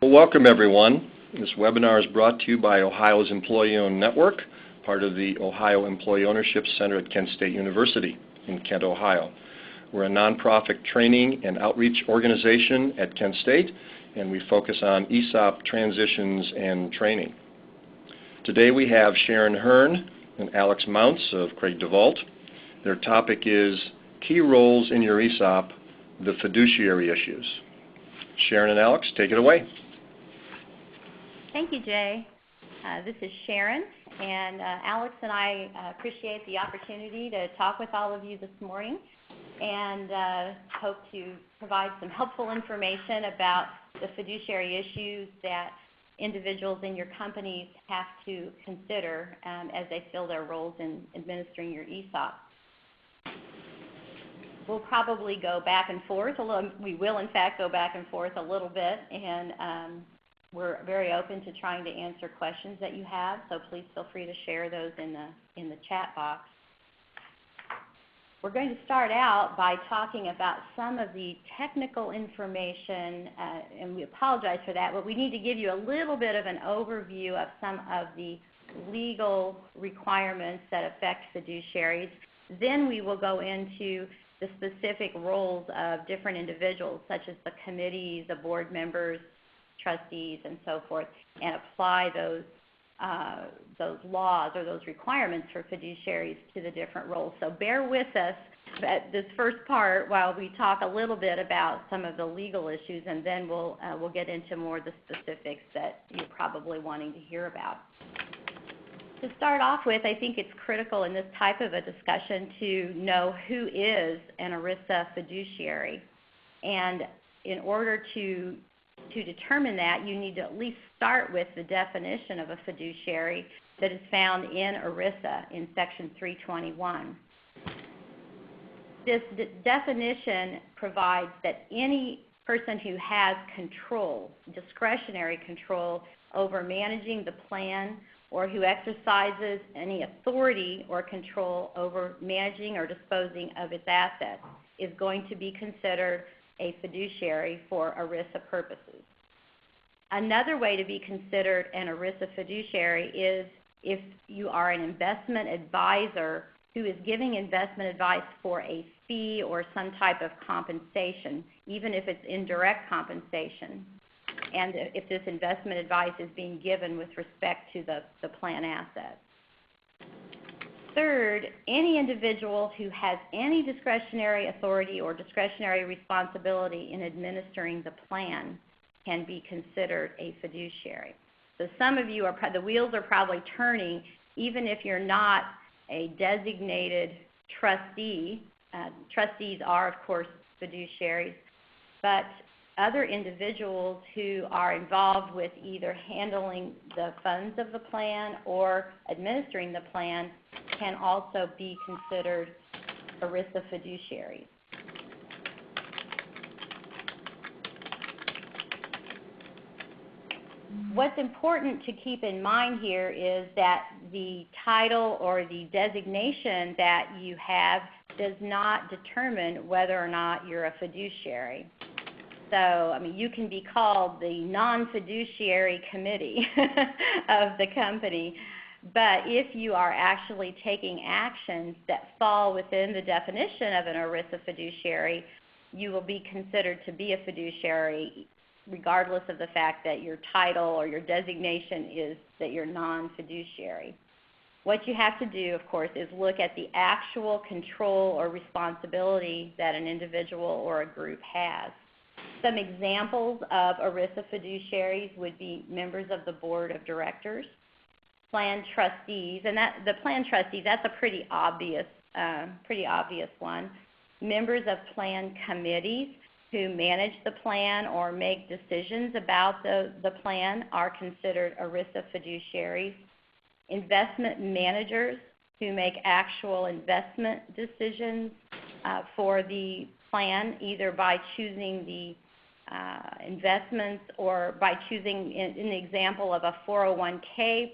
Well, welcome everyone. This webinar is brought to you by Ohio's Employee-Owned Network, part of the Ohio Employee Ownership Center at Kent State University in Kent, Ohio. We're a nonprofit training and outreach organization at Kent State, and we focus on ESOP transitions and training. Today we have Sharon Hearn and Alex Mounts of Krieg Devault. Their topic is Key Roles in Your ESOP, the Fiduciary Issues. Sharon and Alex, take it away. Thank you, Jay. This is Sharon, and Alex and I appreciate the opportunity to talk with all of you this morning and hope to provide some helpful information about the fiduciary issues that individuals in your companies have to consider as they fill their roles in administering your ESOP. We'll probably go back and forth a little. We will, in fact, go back and forth a little bit, and we're very open to trying to answer questions that you have, so please feel free to share those in the chat box. We're going to start out by talking about some of the technical information, and we apologize for that, but we need to give you a little bit of an overview of some of the legal requirements that affect fiduciaries. Then we will go into the specific roles of different individuals, such as the committees, the board members, trustees, and so forth, and apply those laws or those requirements for fiduciaries to the different roles. So bear with us at this first part while we talk a little bit about some of the legal issues, and then we'll get into more of the specifics that you're probably wanting to hear about. To start off with, I think it's critical in this type of a discussion to know who is an ERISA fiduciary. And in order to determine that, you need to at least start with the definition of a fiduciary that is found in ERISA in Section 321. This definition provides that any person who has control, discretionary control, over managing the plan or who exercises any authority or control over managing or disposing of its assets is going to be considered a fiduciary for ERISA purposes. Another way to be considered an ERISA fiduciary is if you are an investment advisor who is giving investment advice for a fee or some type of compensation, even if it's indirect compensation, and if this investment advice is being given with respect to the plan assets. Third, any individual who has any discretionary authority or discretionary responsibility in administering the plan can be considered a fiduciary. So some of you, the wheels are probably turning, even if you're not a designated trustee. Trustees are, of course, fiduciaries, but other individuals who are involved with either handling the funds of the plan or administering the plan can also be considered ERISA fiduciaries. What's important to keep in mind here is that the title or the designation that you have does not determine whether or not you're a fiduciary. So, I mean, you can be called the non-fiduciary committee of the company, but if you are actually taking actions that fall within the definition of an ERISA fiduciary, you will be considered to be a fiduciary regardless of the fact that your title or your designation is that you're non-fiduciary. What you have to do, of course, is look at the actual control or responsibility that an individual or a group has. Some examples of ERISA fiduciaries would be members of the board of directors, plan trustees, and the plan trustees, that's a pretty obvious one. Members of plan committees who manage the plan or make decisions about the plan are considered ERISA fiduciaries. Investment managers who make actual investment decisions for the plan, either by choosing the investments or by choosing, in the example of a 401k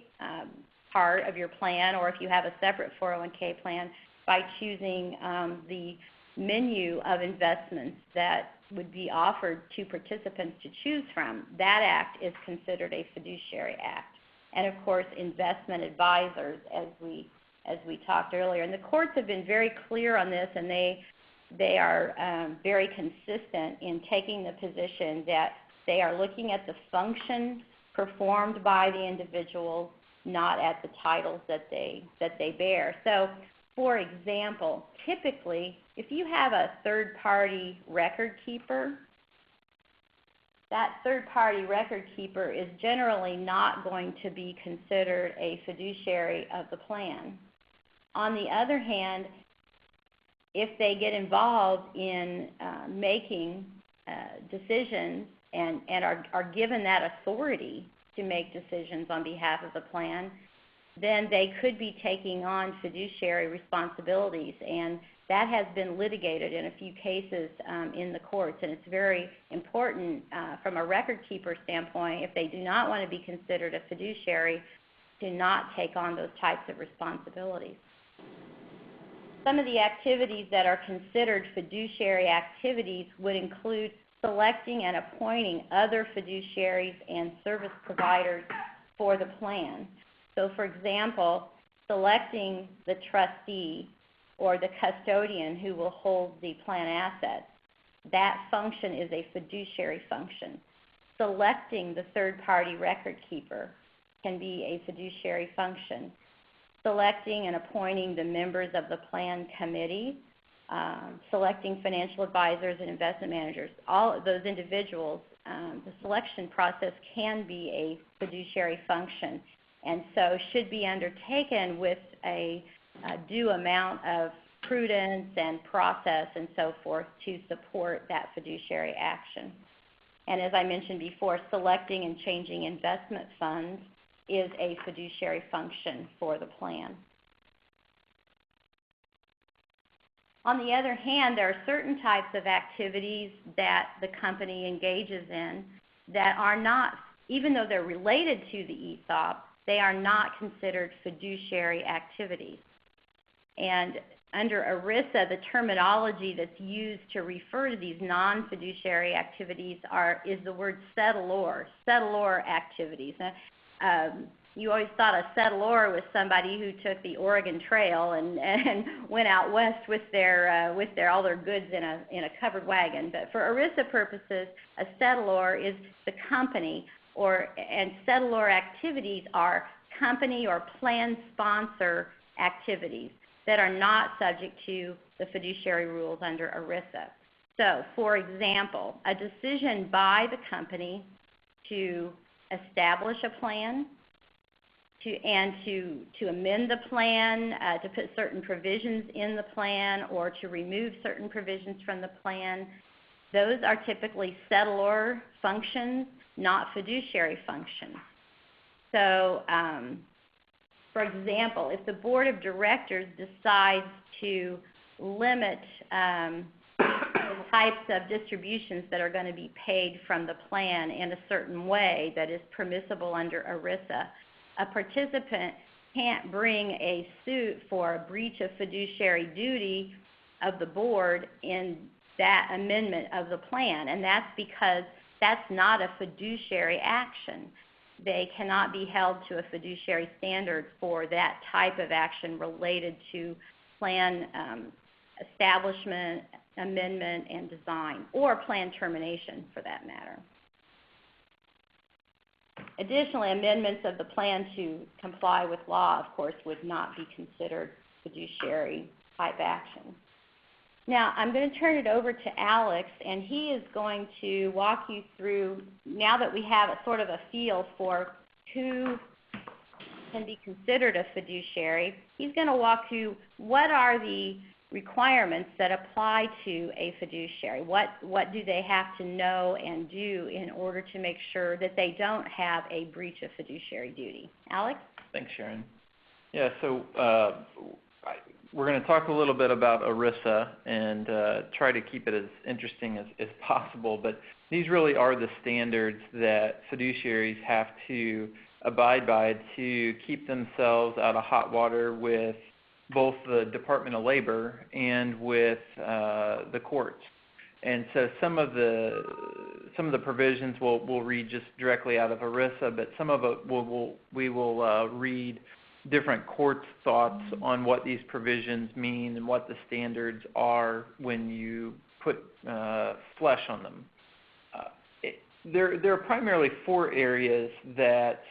part of your plan, or if you have a separate 401k plan, by choosing the menu of investments that would be offered to participants to choose from, that act is considered a fiduciary act. And of course, investment advisors, as we talked earlier. And the courts have been very clear on this, and they are very consistent in taking the position that they are looking at the function performed by the individuals, not at the titles that they bear. So, for example, typically, if you have a third-party record keeper, that third-party record keeper is generally not going to be considered a fiduciary of the plan. On the other hand, if they get involved in making decisions and are given that authority to make decisions on behalf of the plan, then they could be taking on fiduciary responsibilities, and that has been litigated in a few cases in the courts, and it's very important from a record keeper standpoint, if they do not want to be considered a fiduciary, to not take on those types of responsibilities. Some of the activities that are considered fiduciary activities would include selecting and appointing other fiduciaries and service providers for the plan. So, for example, selecting the trustee or the custodian who will hold the plan assets, that function is a fiduciary function. Selecting the third-party record keeper can be a fiduciary function. Selecting and appointing the members of the plan committee, selecting financial advisors and investment managers, all of those individuals, the selection process can be a fiduciary function, and so should be undertaken with a due amount of prudence and process and so forth to support that fiduciary action. And as I mentioned before, selecting and changing investment funds is a fiduciary function for the plan. On the other hand, there are certain types of activities that the company engages in that are not, even though they're related to the ESOP, they are not considered fiduciary activities. And under ERISA, the terminology that's used to refer to these non-fiduciary activities is the word settlor activities. You always thought a settlor was somebody who took the Oregon Trail and went out west with all their goods in a covered wagon. But for ERISA purposes, a settlor is the company, and settlor activities are company or plan sponsor activities that are not subject to the fiduciary rules under ERISA. So, for example, a decision by the company to establish a plan, to amend the plan, to put certain provisions in the plan, or to remove certain provisions from the plan, those are typically settlor functions, not fiduciary functions. So, for example, if the board of directors decides to limit the types of distributions that are going to be paid from the plan in a certain way that is permissible under ERISA, a participant can't bring a suit for a breach of fiduciary duty of the board in that amendment of the plan, and that's because that's not a fiduciary action. They cannot be held to a fiduciary standard for that type of action related to plan establishment, amendment, and design, or plan termination for that matter. Additionally, amendments of the plan to comply with law, of course, would not be considered fiduciary type action. Now, I'm going to turn it over to Alex, and he is going to walk you through, now that we have a sort of a feel for who can be considered a fiduciary, he's going to walk you what are the requirements that apply to a fiduciary. What do they have to know and do in order to make sure that they don't have a breach of fiduciary duty? Alex? Thanks, Sharon. Yeah, so we're going to talk a little bit about ERISA and try to keep it as interesting as possible, but these really are the standards that fiduciaries have to abide by to keep themselves out of hot water with both the Department of Labor and with the courts. And so some of the provisions we'll read just directly out of ERISA, but some of it we will read different courts' thoughts on what these provisions mean and what the standards are when you put flesh on them. There are primarily 4 areas that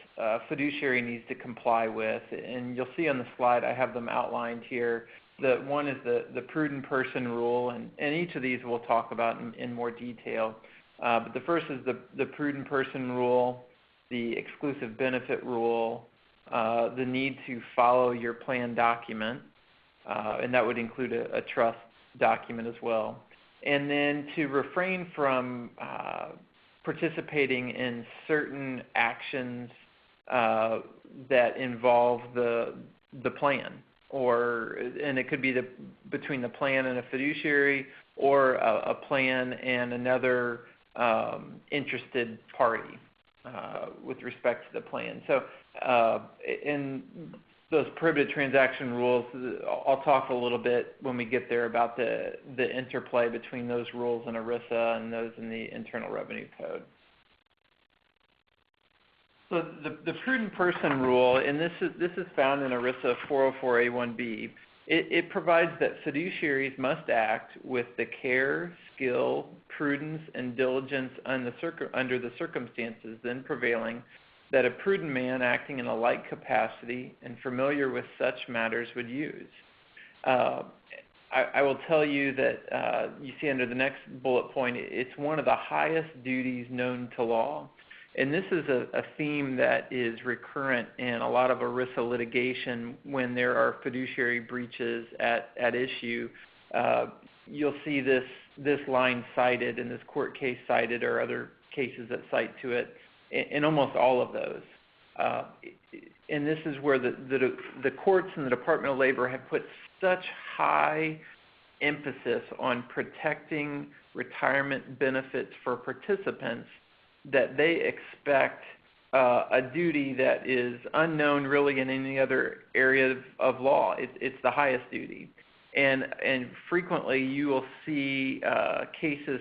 fiduciary needs to comply with, and you'll see on the slide I have them outlined here. One is the prudent person rule, and each of these we'll talk about in more detail. But the first is the prudent person rule, the exclusive benefit rule, the need to follow your plan document, and that would include a trust document as well, and then to refrain from participating in certain actions that involve the plan, and it could be between the plan and a fiduciary, or a plan and another interested party with respect to the plan. So in those prohibited transaction rules, I'll talk a little bit when we get there about the interplay between those rules in ERISA and those in the Internal Revenue Code. So the prudent person rule, and this is found in ERISA 404A1B, it provides that fiduciaries must act with the care, skill, prudence, and diligence under the circumstances then prevailing that a prudent man acting in a like capacity and familiar with such matters would use. I will tell you that you see under the next bullet point, it's one of the highest duties known to law. And this is a theme that is recurrent in a lot of ERISA litigation when there are fiduciary breaches at issue. You'll see this line cited, and this court case cited, or other cases that cite to it, in almost all of those. And this is where the courts and the Department of Labor have put such high emphasis on protecting retirement benefits for participants that they expect a duty that is unknown really in any other area of law. It's the highest duty. And frequently you will see cases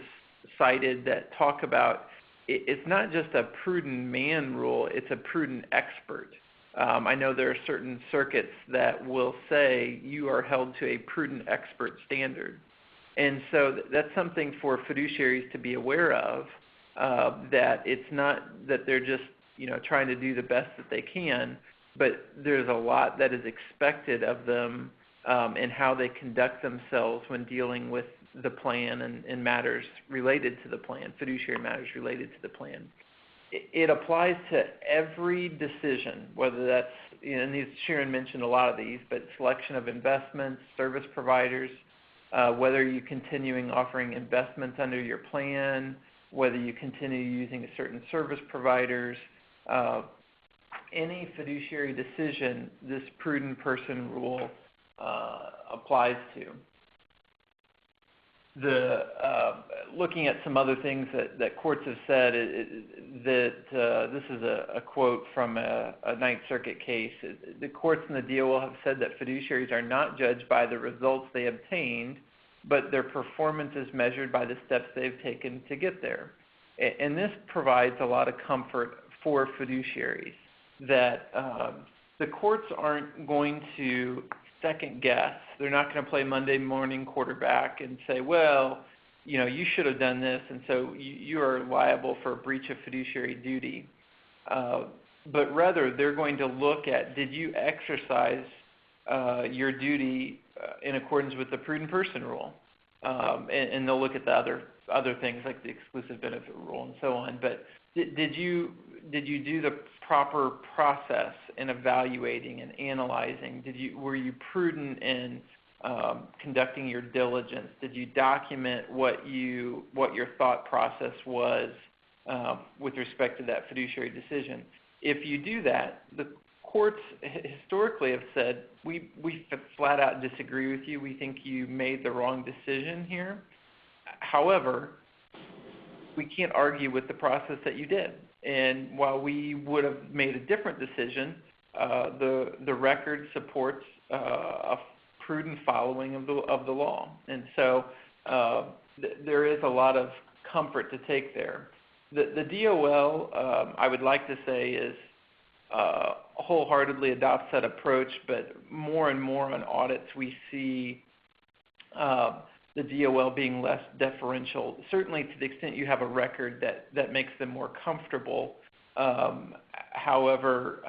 cited that talk about it's not just a prudent man rule, it's a prudent expert. I know there are certain circuits that will say you are held to a prudent expert standard. And so that's something for fiduciaries to be aware of, that it's not that they're just trying to do the best that they can, but there's a lot that is expected of them in how they conduct themselves when dealing with the plan and matters related to the plan, fiduciary matters related to the plan. It applies to every decision, whether that's, and Sharon mentioned a lot of these, but selection of investments, service providers, whether you're continuing offering investments under your plan, whether you continue using certain service providers, any fiduciary decision this prudent person rule applies to. Looking at some other things that courts have said, this is a quote from a Ninth Circuit case. The courts in the DOL have said that fiduciaries are not judged by the results they obtained, but their performance is measured by the steps they've taken to get there. And this provides a lot of comfort for fiduciaries that the courts aren't going to second guess. They're not going to play Monday morning quarterback and say, well, you should have done this, and so you are liable for a breach of fiduciary duty. But rather, they're going to look at, did you exercise your duty in accordance with the prudent person rule? And they'll look at the other things like the exclusive benefit rule and so on. But did you do the proper process in evaluating and analyzing? Were you prudent in conducting your diligence? Did you document what your thought process was with respect to that fiduciary decision? If you do that, the courts historically have said, we flat out disagree with you. We think you made the wrong decision here. However, we can't argue with the process that you did. And while we would have made a different decision, the record supports a prudent following of the law. And so there is a lot of comfort to take there. The DOL, I would like to say, is wholeheartedly adopts that approach, but more and more on audits we see the DOL being less deferential, certainly to the extent you have a record that makes them more comfortable. However,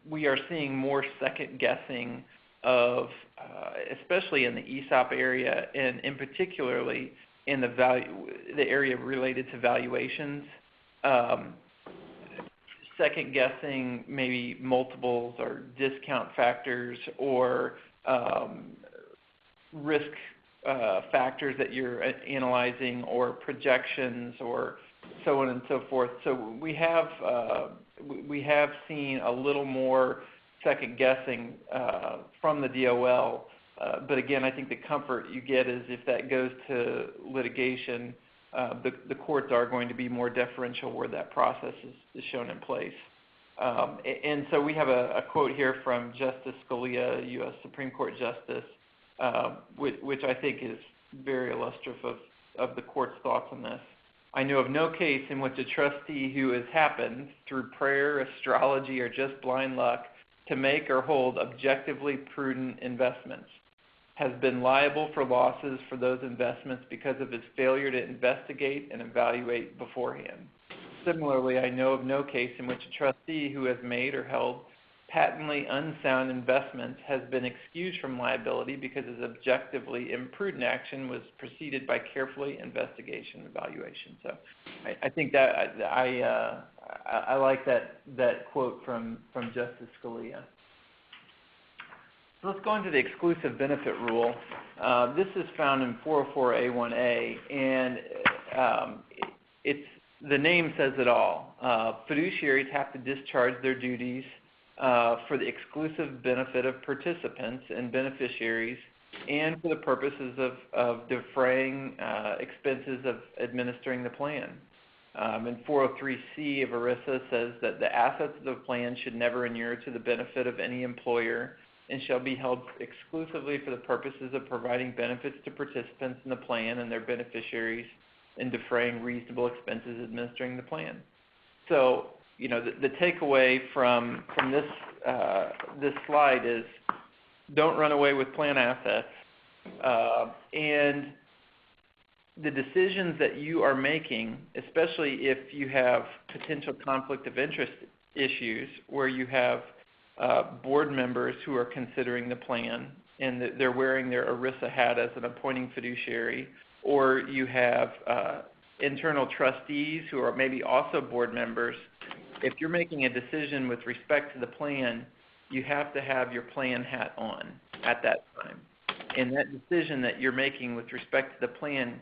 we are seeing more second guessing of, especially in the ESOP area, and in particularly in the area related to valuations, second guessing maybe multiples or discount factors or risk factors that you're analyzing, or projections, or so on and so forth. So we have seen a little more second guessing from the DOL. But again, I think the comfort you get is if that goes to litigation, the courts are going to be more deferential where that process is shown in place. And so we have a quote here from Justice Scalia, U.S. Supreme Court Justice, which I think is very illustrative of the court's thoughts on this. I know of no case in which a trustee who has happened through prayer, astrology, or just blind luck to make or hold objectively prudent investments has been liable for losses for those investments because of his failure to investigate and evaluate beforehand. Similarly, I know of no case in which a trustee who has made or held patently unsound investments has been excused from liability because his objectively imprudent action was preceded by carefully investigation and evaluation. So I think that I like that quote from Justice Scalia. So let's go into the exclusive benefit rule. This is found in 404A1A, and the name says it all. Fiduciaries have to discharge their duties for the exclusive benefit of participants and beneficiaries, and for the purposes of defraying expenses of administering the plan. And 403C of ERISA says that the assets of the plan should never inure to the benefit of any employer and shall be held exclusively for the purposes of providing benefits to participants in the plan and their beneficiaries and defraying reasonable expenses administering the plan. So, you know, the takeaway from this slide is don't run away with plan assets, and the decisions that you are making, especially if you have potential conflict of interest issues where you have board members who are considering the plan and they're wearing their ERISA hat as an appointing fiduciary, or you have internal trustees who are maybe also board members. If you're making a decision with respect to the plan, you have to have your plan hat on at that time. And that decision that you're making with respect to the plan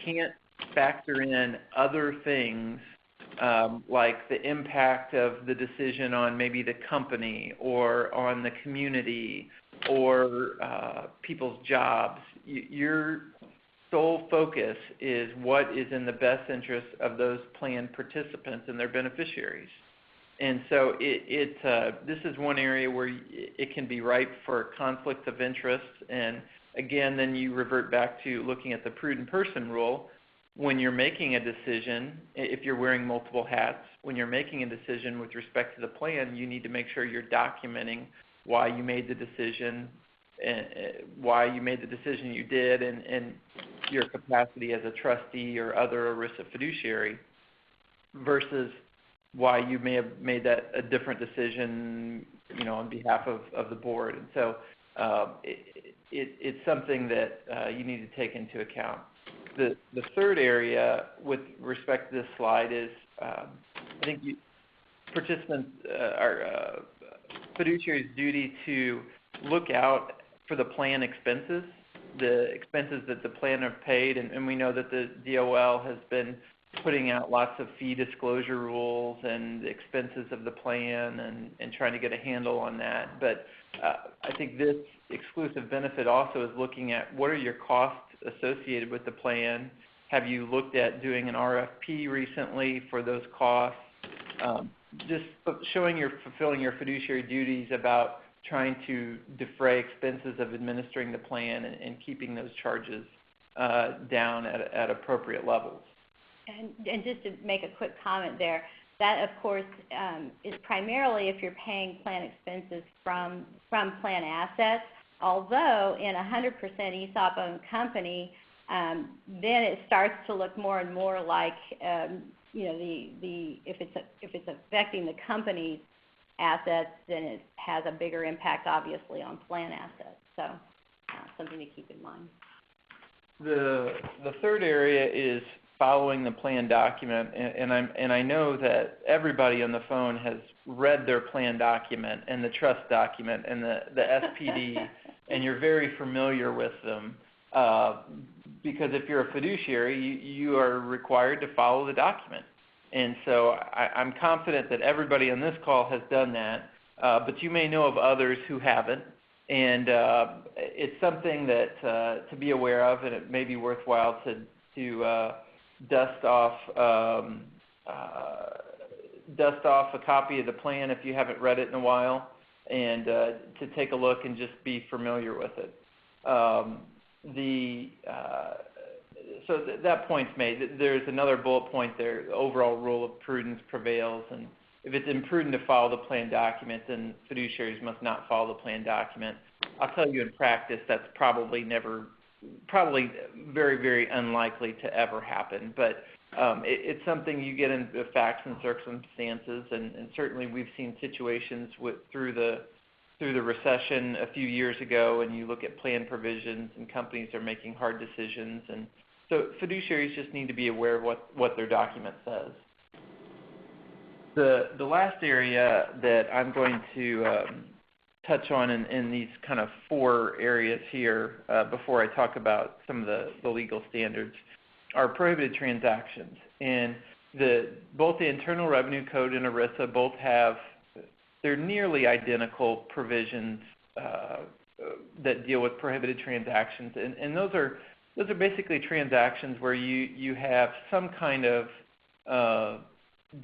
can't factor in other things like the impact of the decision on maybe the company or on the community or people's jobs. Your sole focus is what is in the best interest of those plan participants and their beneficiaries. And so this is one area where it can be ripe for conflicts of interest. And again, then you revert back to looking at the prudent person rule. When you're making a decision, if you're wearing multiple hats, when you're making a decision with respect to the plan, you need to make sure you're documenting why you made the decision, why you made the decision you did, and your capacity as a trustee or other ERISA fiduciary, versus why you may have made that a different decision, you know, on behalf of the board. And so it's something that you need to take into account. The third area with respect to this slide is I think participants are fiduciary's duty to look out for the plan expenses, the expenses that the plan have paid, and we know that the DOL has been putting out lots of fee disclosure rules and the expenses of the plan and trying to get a handle on that. But I think this exclusive benefit also is looking at what are your costs associated with the plan. Have you looked at doing an RFP recently for those costs? Just showing you're fulfilling your fiduciary duties about trying to defray expenses of administering the plan and keeping those charges down at appropriate levels. And just to make a quick comment there, that of course is primarily if you're paying plan expenses from plan assets. Although in a 100% ESOP owned company, then it starts to look more and more like if it's affecting the company's assets, then it has a bigger impact obviously on plan assets. So something to keep in mind. The third area is following the plan document, and I know that everybody on the phone has read their plan document and the trust document and the SPD, and you're very familiar with them because if you're a fiduciary, you are required to follow the document. And so I'm confident that everybody on this call has done that, but you may know of others who haven't. And it's something that to be aware of, and it may be worthwhile to dust off a copy of the plan if you haven't read it in a while, and to take a look and just be familiar with it. So that point's made. There's another bullet point there. The overall rule of prudence prevails, and if it's imprudent to follow the plan document, then fiduciaries must not follow the plan document. I'll tell you in practice that's probably very, very unlikely to ever happen. But it's something you get into facts and circumstances, and certainly we've seen situations through the recession a few years ago, and you look at plan provisions and companies are making hard decisions, and so fiduciaries just need to be aware of what their document says. The last area that I'm going to touch on in these kind of four areas here before I talk about some of the legal standards are prohibited transactions. And both the Internal Revenue Code and ERISA both they're nearly identical provisions that deal with prohibited transactions. And those are basically transactions where you have some kind of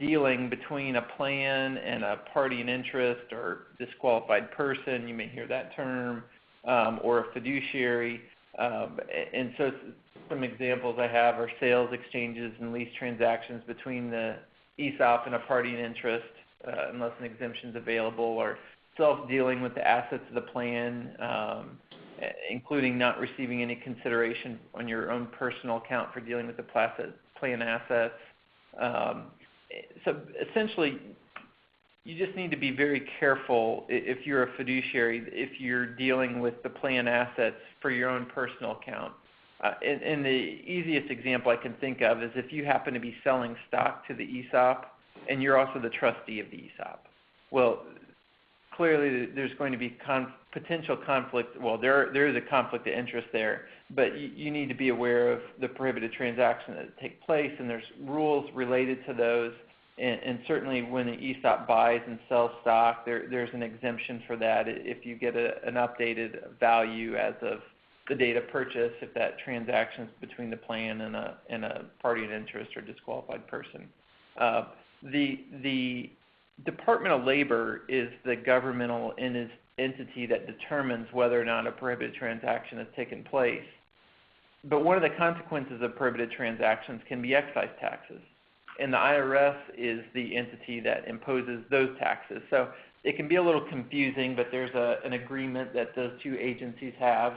dealing between a plan and a party in interest or disqualified person, you may hear that term, or a fiduciary. And so some examples I have are sales exchanges and lease transactions between the ESOP and a party in interest, unless an exemption is available, or self-dealing with the assets of the plan, including not receiving any consideration on your own personal account for dealing with the plan assets. So essentially, you just need to be very careful if you're a fiduciary, if you're dealing with the plan assets for your own personal account. And the easiest example I can think of is if you happen to be selling stock to the ESOP and you're also the trustee of the ESOP. Well, clearly there's going to be potential conflict. Well, there is a conflict of interest there, but you need to be aware of the prohibited transactions that take place, and there's rules related to those. And certainly when the ESOP buys and sells stock, there's an exemption for that if you get an updated value as of the date of purchase, if that transaction is between the plan and a party in interest or disqualified person. The Department of Labor is the governmental entity that determines whether or not a prohibited transaction has taken place. But one of the consequences of prohibited transactions can be excise taxes. And the IRS is the entity that imposes those taxes. So it can be a little confusing, but there's an agreement that those two agencies have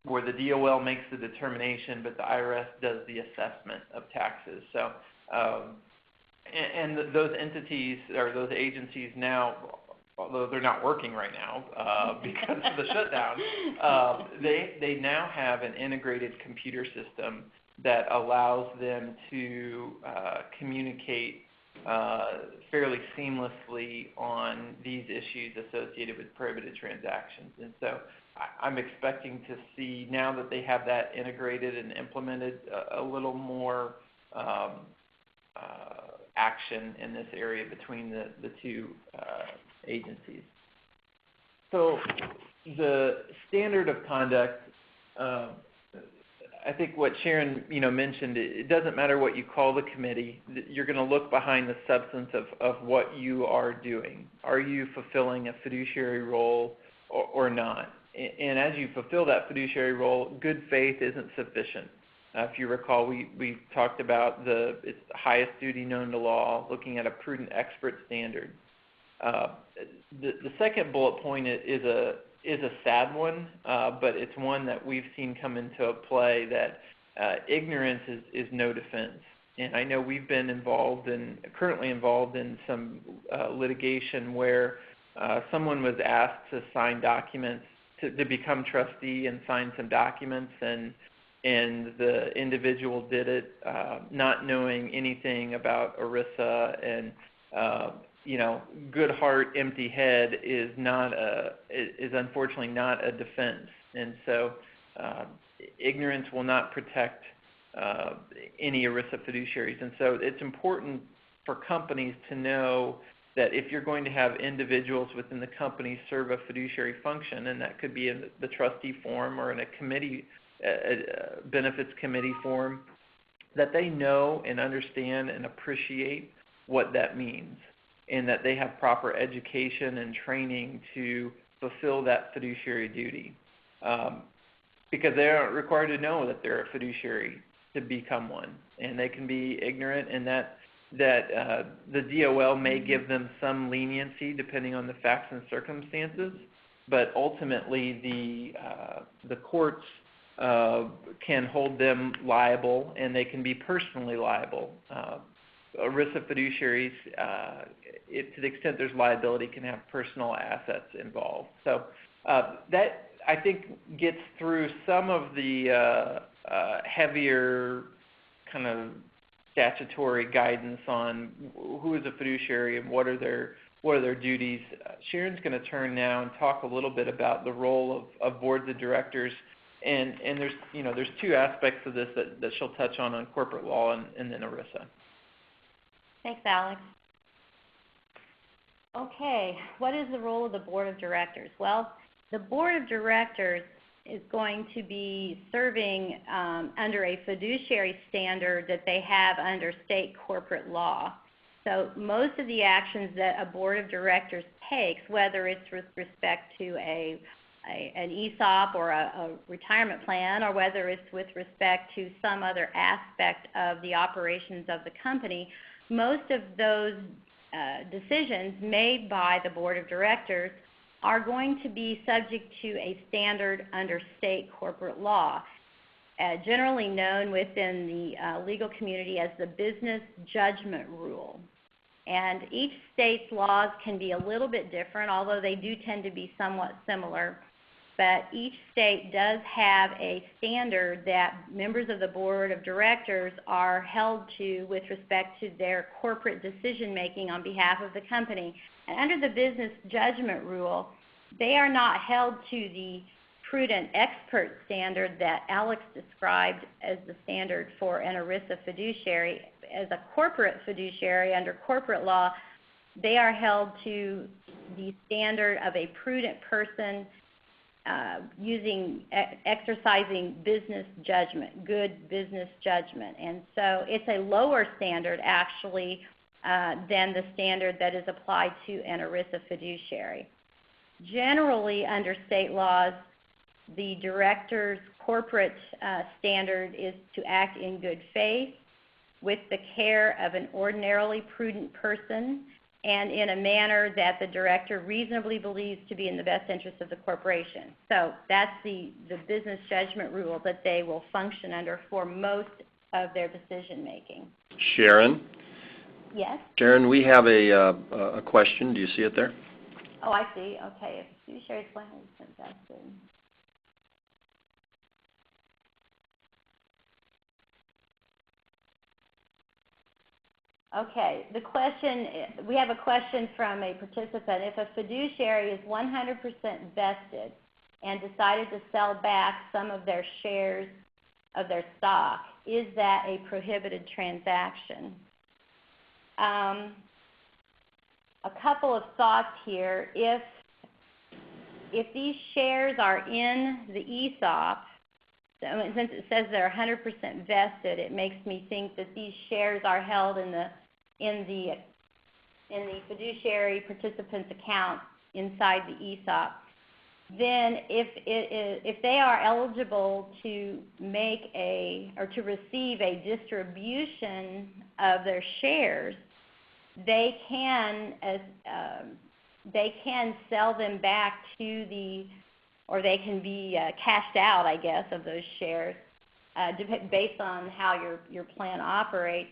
where the DOL makes the determination, but the IRS does the assessment of taxes. So, and those entities or those agencies now, although they're not working right now because of the shutdown, they now have an integrated computer system that allows them to communicate fairly seamlessly on these issues associated with prohibited transactions. And so I'm expecting to see, now that they have that integrated and implemented, a little more action in this area between the two agencies. So the standard of conduct, I think what Sharon mentioned, it doesn't matter what you call the committee, you're going to look behind the substance of what you are doing. Are you fulfilling a fiduciary role, or not. And as you fulfill that fiduciary role, good faith isn't sufficient. If you recall, we talked about it's the highest duty known to law, looking at a prudent expert standard. The second bullet point is a sad one, but it's one that we've seen come into play, that ignorance is no defense. And I know we've been currently involved in some litigation where someone was asked to sign documents, to become trustee and sign some documents, and the individual did it not knowing anything about ERISA, and good heart, empty head is unfortunately not a defense. And so ignorance will not protect any ERISA fiduciaries. And so it's important for companies to know that if you're going to have individuals within the company serve a fiduciary function, and that could be in the trustee form or in a committee, benefits committee form, that they know and understand and appreciate what that means, and that they have proper education and training to fulfill that fiduciary duty. Because they aren't required to know that they're a fiduciary to become one, and they can be ignorant, and that the DOL may give them some leniency depending on the facts and circumstances, but ultimately the courts can hold them liable, and they can be personally liable. ERISA fiduciaries, to the extent there's liability, can have personal assets involved. So that, I think, gets through some of the heavier kind of statutory guidance on who is a fiduciary and what are their duties. Sharon's going to turn now and talk a little bit about the role of boards of directors, and there's two aspects of this that she'll touch on corporate law and then ERISA. Thanks, Alex. Okay, what is the role of the board of directors? Well, the board of directors is going to be serving under a fiduciary standard that they have under state corporate law. So most of the actions that a board of directors takes, whether it's with respect to an ESOP or a retirement plan, or whether it's with respect to some other aspect of the operations of the company, most of those decisions made by the board of directors are going to be subject to a standard under state corporate law, generally known within the legal community as the business judgment rule. And each state's laws can be a little bit different, although they do tend to be somewhat similar. But each state does have a standard that members of the board of directors are held to with respect to their corporate decision-making on behalf of the company. And under the business judgment rule, they are not held to the prudent expert standard that Alex described as the standard for an ERISA fiduciary. As a corporate fiduciary under corporate law, they are held to the standard of a prudent person exercising business judgment, good business judgment. And so it's a lower standard, actually, than the standard that is applied to an ERISA fiduciary. Generally, under state laws, the director's corporate standard is to act in good faith, with the care of an ordinarily prudent person, and in a manner that the director reasonably believes to be in the best interest of the corporation. So that's the business judgment rule that they will function under for most of their decision making. Sharon? Yes? Sharon, we have a question. Do you see it there? Oh, I see. Okay. If fiduciary is 100% vested. Okay, we have a question from a participant. If a fiduciary is 100% vested and decided to sell back some of their shares of their stock, is that a prohibited transaction? A couple of thoughts here. If these shares are in the ESOP, since it says they're 100% vested, it makes me think that these shares are held in the fiduciary participant's account inside the ESOP. then if they are eligible to make or to receive a distribution of their shares, they can sell them back to or they can be cashed out, I guess, of those shares based on how your plan operates,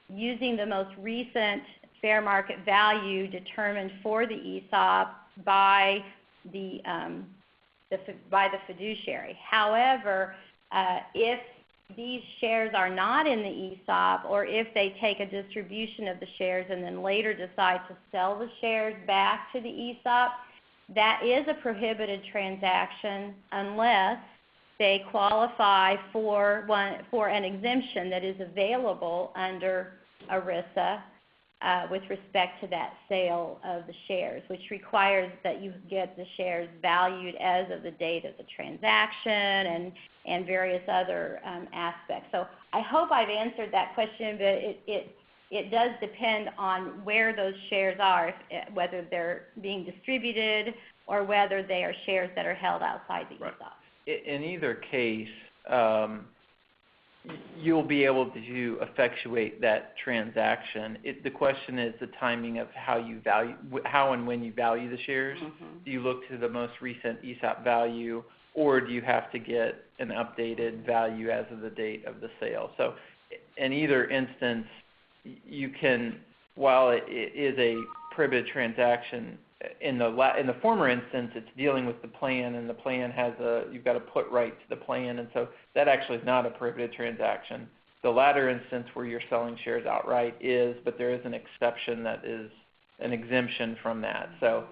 using the most recent fair market value determined for the ESOP by the fiduciary. However, if these shares are not in the ESOP, or if they take a distribution of the shares and then later decide to sell the shares back to the ESOP, that is a prohibited transaction unless they qualify for an exemption that is available under ERISA with respect to that sale of the shares, which requires that you get the shares valued as of the date of the transaction and various other aspects. So I hope I've answered that question, but it does depend on where those shares are, whether they're being distributed or whether they are shares that are held outside the ESOP. In either case, you'll be able to effectuate that transaction. The question is the timing of how and when you value the shares. Mm-hmm. Do you look to the most recent ESOP value, or do you have to get an updated value as of the date of the sale? So in either instance, you can, while it is a prohibited transaction, in the former instance, it's dealing with the plan, and the plan has you've got to put right to the plan, and so that actually is not a prohibited transaction. The latter instance where you're selling shares outright is, but there is an exception that is an exemption from that. So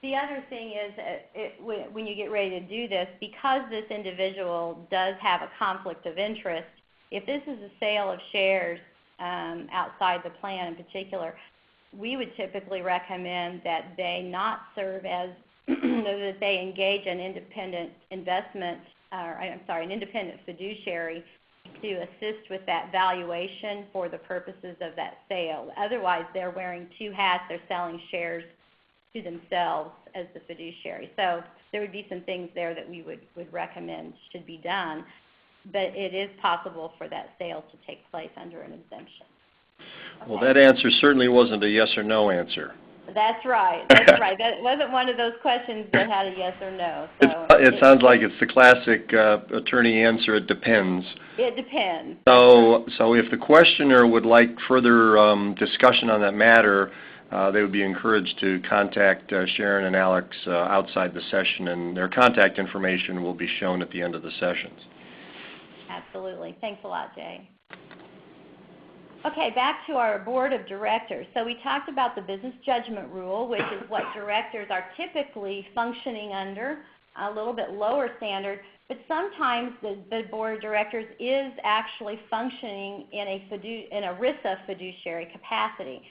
the other thing is when you get ready to do this, because this individual does have a conflict of interest, if this is a sale of shares outside the plan in particular, we would typically recommend that they not serve as, that they engage an independent an independent fiduciary to assist with that valuation for the purposes of that sale. Otherwise, they're wearing two hats. They're selling shares to themselves as the fiduciary. So there would be some things there that we would recommend should be done, but it is possible for that sale to take place under an exemption. Well, that answer certainly wasn't a yes or no answer. That's right. That's right. That wasn't one of those questions that had a yes or no. So it sounds like it's the classic attorney answer, it depends. It depends. So if the questioner would like further discussion on that matter, they would be encouraged to contact Sharon and Alex outside the session, and their contact information will be shown at the end of the sessions. Absolutely. Thanks a lot, Jay. Okay, back to our board of directors. So we talked about the business judgment rule, which is what directors are typically functioning under, a little bit lower standard, but sometimes the board of directors is actually functioning in an ERISA fiduciary capacity.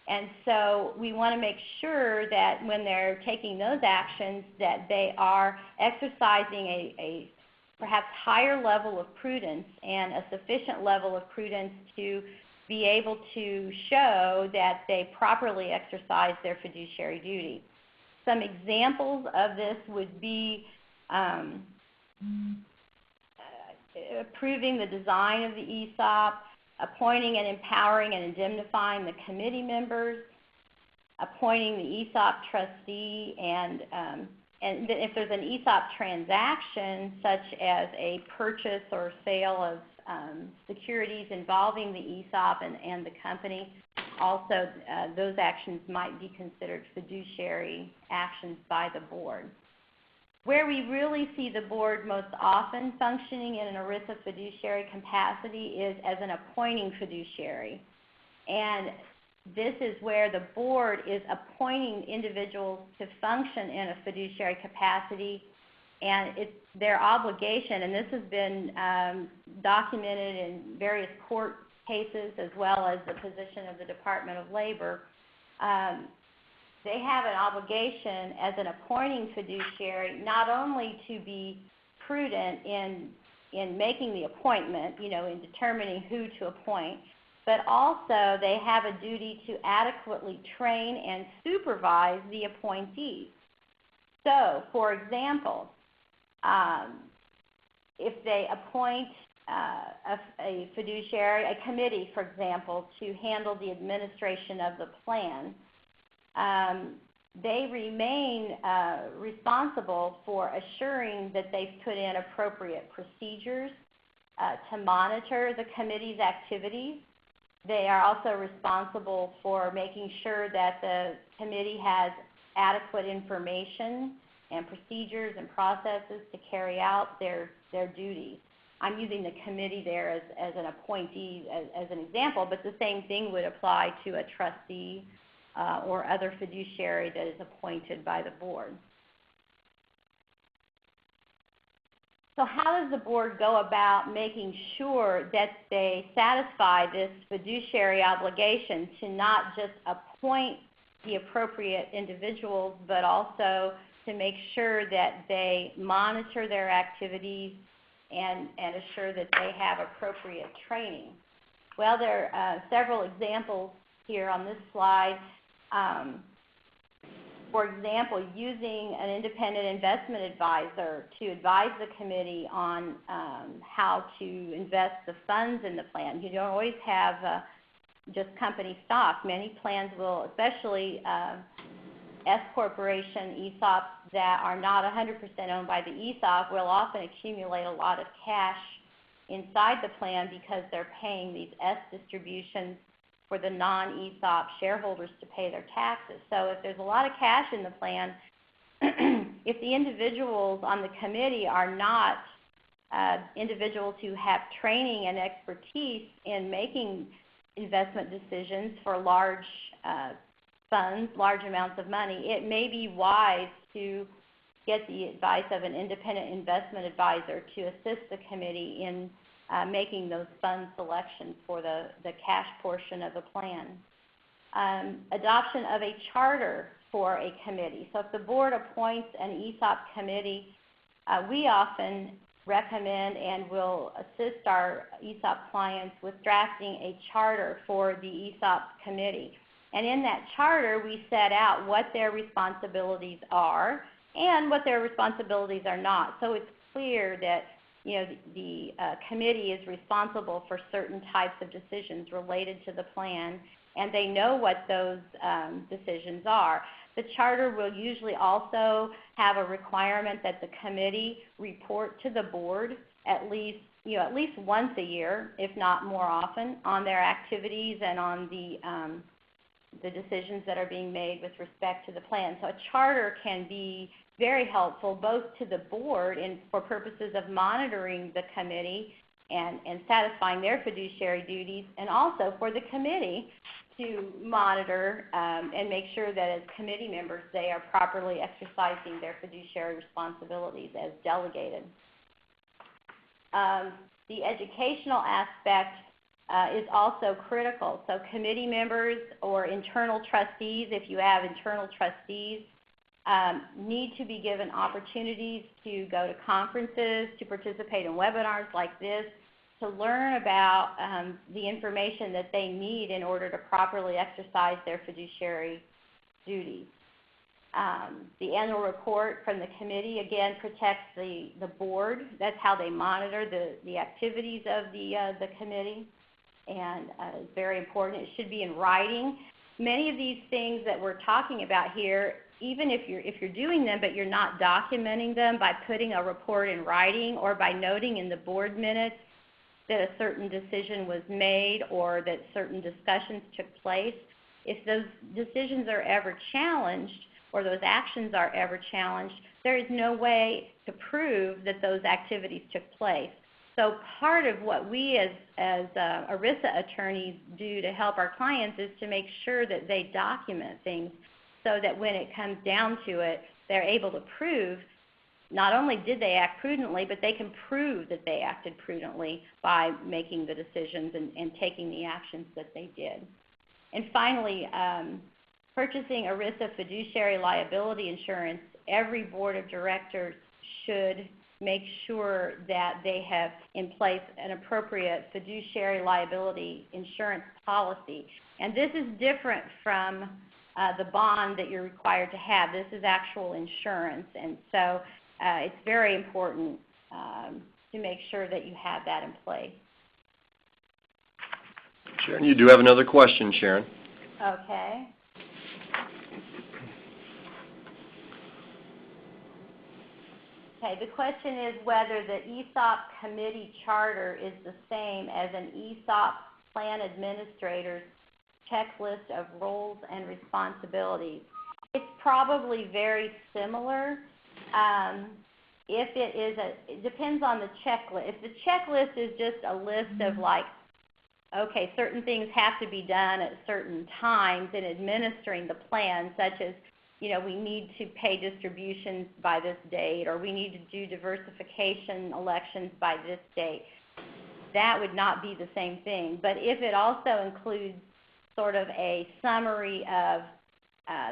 And so we want to make sure that when they're taking those actions that they are exercising a perhaps higher level of prudence and a sufficient level of prudence to be able to show that they properly exercise their fiduciary duty. Some examples of this would be approving the design of the ESOP, appointing and empowering and indemnifying the committee members, appointing the ESOP trustee, and if there's an ESOP transaction, such as a purchase or sale of securities involving the ESOP and the company, also those actions might be considered fiduciary actions by the board. Where we really see the board most often functioning in an ERISA fiduciary capacity is as an appointing fiduciary. And this is where the board is appointing individuals to function in a fiduciary capacity, and it's their obligation, and this has been documented in various court cases as well as the position of the Department of Labor. They have an obligation as an appointing fiduciary not only to be prudent in making the appointment, in determining who to appoint, but also they have a duty to adequately train and supervise the appointees. So, for example, if they appoint a fiduciary, a committee, for example, to handle the administration of the plan, they remain responsible for assuring that they've put in appropriate procedures to monitor the committee's activities. They are also responsible for making sure that the committee has adequate information and procedures and processes to carry out their duties. I'm using the committee there as an appointee as an example, but the same thing would apply to a trustee or other fiduciary that is appointed by the board. So how does the board go about making sure that they satisfy this fiduciary obligation to not just appoint the appropriate individuals, but also to make sure that they monitor their activities and assure that they have appropriate training? Well, there are several examples here on this slide. For example, using an independent investment advisor to advise the committee on how to invest the funds in the plan. You don't always have just company stock. Many plans will, especially S corporation ESOPs that are not 100% owned by the ESOP, will often accumulate a lot of cash inside the plan because they're paying these S distributions for the non-ESOP shareholders to pay their taxes. So if there's a lot of cash in the plan, if the individuals on the committee are not individuals who have training and expertise in making investment decisions for large funds, large amounts of money, it may be wise to get the advice of an independent investment advisor to assist the committee in making those fund selections for the cash portion of the plan. Adoption of a charter for a committee. So if the board appoints an ESOP committee, we often recommend and will assist our ESOP clients with drafting a charter for the ESOP committee. And in that charter, we set out what their responsibilities are and what their responsibilities are not. So it's clear that the committee is responsible for certain types of decisions related to the plan, and they know what those decisions are. The charter will usually also have a requirement that the committee report to the board at least once a year, if not more often, on their activities and on the decisions that are being made with respect to the plan. So a charter can be very helpful both to the board for purposes of monitoring the committee and satisfying their fiduciary duties, and also for the committee to monitor and make sure that as committee members they are properly exercising their fiduciary responsibilities as delegated. The educational aspect is also critical. So committee members or internal trustees, if you have internal trustees, need to be given opportunities to go to conferences, to participate in webinars like this, to learn about the information that they need in order to properly exercise their fiduciary duties. The annual report from the committee, again, protects the board. That's how they monitor the activities of the committee, and it's very important. It should be in writing. Many of these things that we're talking about here, even if you're doing them but you're not documenting them by putting a report in writing or by noting in the board minutes that a certain decision was made or that certain discussions took place, if those decisions are ever challenged or those actions are ever challenged, there is no way to prove that those activities took place. So part of what we as ERISA attorneys do to help our clients is to make sure that they document things so that when it comes down to it, they're able to prove not only did they act prudently, but they can prove that they acted prudently by making the decisions and taking the actions that they did. And finally, purchasing ERISA fiduciary liability insurance, every board of directors should make sure that they have in place an appropriate fiduciary liability insurance policy. And this is different from the bond that you're required to have. This is actual insurance, and so it's very important to make sure that you have that in place. Sharon, you do have another question, Sharon. Okay. Okay, the question is whether the ESOP committee charter is the same as an ESOP plan administrator's checklist of roles and responsibilities. It's probably very similar. It depends on the checklist. If the checklist is just a list of like, okay, certain things have to be done at certain times in administering the plan, such as, you know, we need to pay distributions by this date, or we need to do diversification elections by this date, that would not be the same thing. But if it also includes sort of a summary of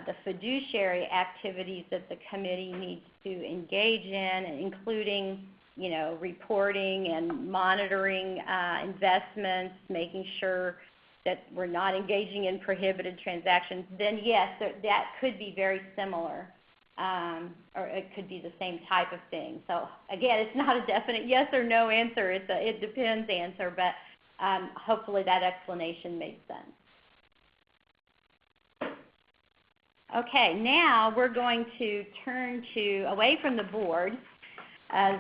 the fiduciary activities that the committee needs to engage in, including, you know, reporting and monitoring investments, making sure that we're not engaging in prohibited transactions, then yes, that could be very similar, or it could be the same type of thing. So again, it's not a definite yes or no answer. It's a it depends answer, but hopefully that explanation made sense. Okay, now we're going to turn away from the board.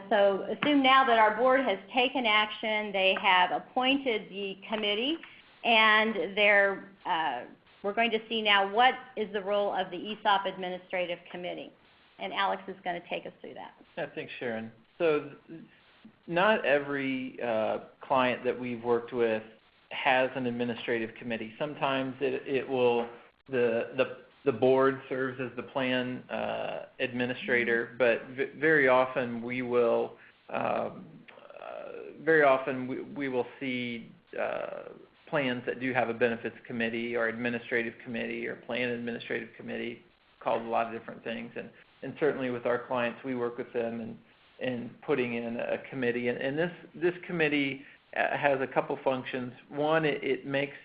So assume now that our board has taken action, they have appointed the committee, and we're going to see now what is the role of the ESOP Administrative Committee. And Alex is going to take us through that. Yeah, thanks, Sharon. So not every client that we've worked with has an administrative committee. Sometimes it will, the board serves as the plan administrator, but very often we will see plans that do have a benefits committee or administrative committee or plan administrative committee, called a lot of different things. And certainly with our clients, we work with them in putting in a committee. And this committee has a couple functions. One, it makes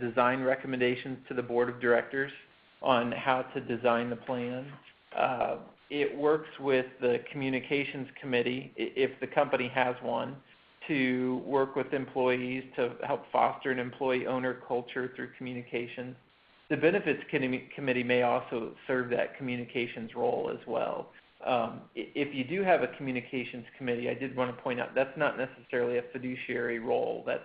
design recommendations to the board of directors on how to design the plan. It works with the communications committee, if the company has one, to work with employees to help foster an employee-owner culture through communications. The benefits committee may also serve that communications role as well. If you do have a communications committee, I did want to point out that's not necessarily a fiduciary role. That's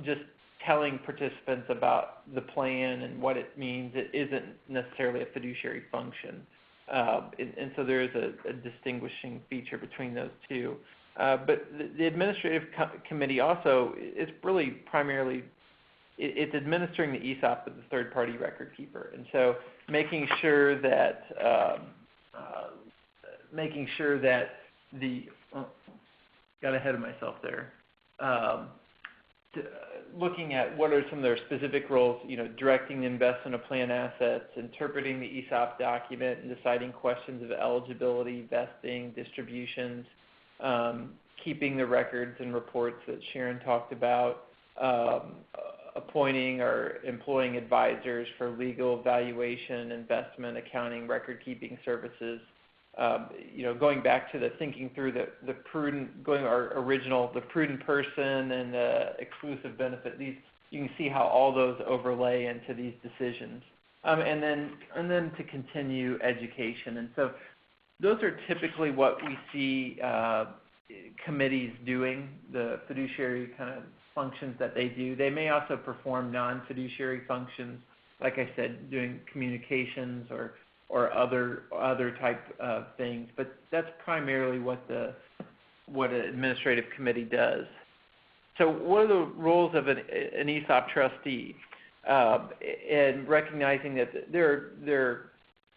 just telling participants about the plan and what it means. It isn't necessarily a fiduciary function. And so there is a distinguishing feature between those two. But the administrative committee also is really primarily, it's administering the ESOP as the third-party record keeper. And so making sure that got ahead of myself there. Looking at what are some of their specific roles, you know, directing the investment of plan assets, interpreting the ESOP document, and deciding questions of eligibility, vesting, distributions, keeping the records and reports that Sharon talked about, appointing or employing advisors for legal, valuation, investment, accounting, record-keeping services. You know, going back to the thinking through the prudent, the prudent person and the exclusive benefit. These, you can see how all those overlay into these decisions. And then to continue education. And so those are typically what we see committees doing, the fiduciary kind of functions that they do. They may also perform non-fiduciary functions, like I said, doing communications or other type of things. But that's primarily what an administrative committee does. So what are the roles of an ESOP trustee? And recognizing that there are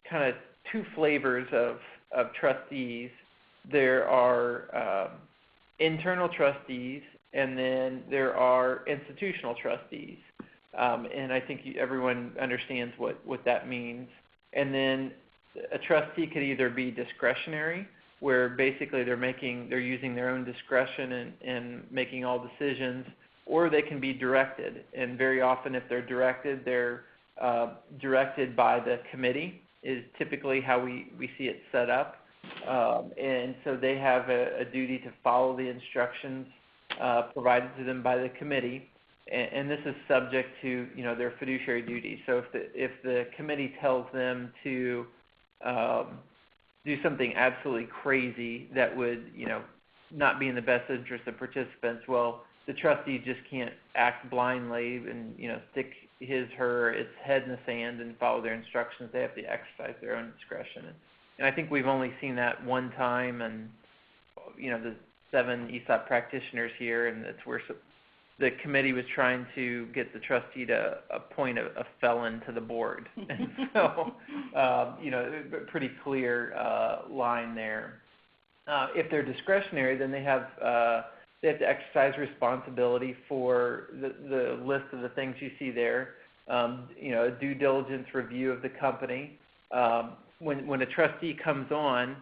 kind of two flavors of trustees. There are internal trustees, and then there are institutional trustees. And I think everyone understands what that means. And then a trustee could either be discretionary, where basically they're using their own discretion in making all decisions, or they can be directed. And very often, if they're directed, they're directed by the committee is typically how we see it set up. And so they have a duty to follow the instructions provided to them by the committee. And this is subject to, their fiduciary duties. So if the committee tells them to do something absolutely crazy that would, not be in the best interest of participants, well, the trustee just can't act blindly and, stick its head in the sand and follow their instructions. They have to exercise their own discretion. And I think we've only seen that one time, and, the 7 ESOP practitioners here, and that's where the committee was trying to get the trustee to appoint a felon to the board. And so, pretty clear line there. If they're discretionary, then they have to exercise responsibility for the list of the things you see there. A due diligence review of the company. When a trustee comes on,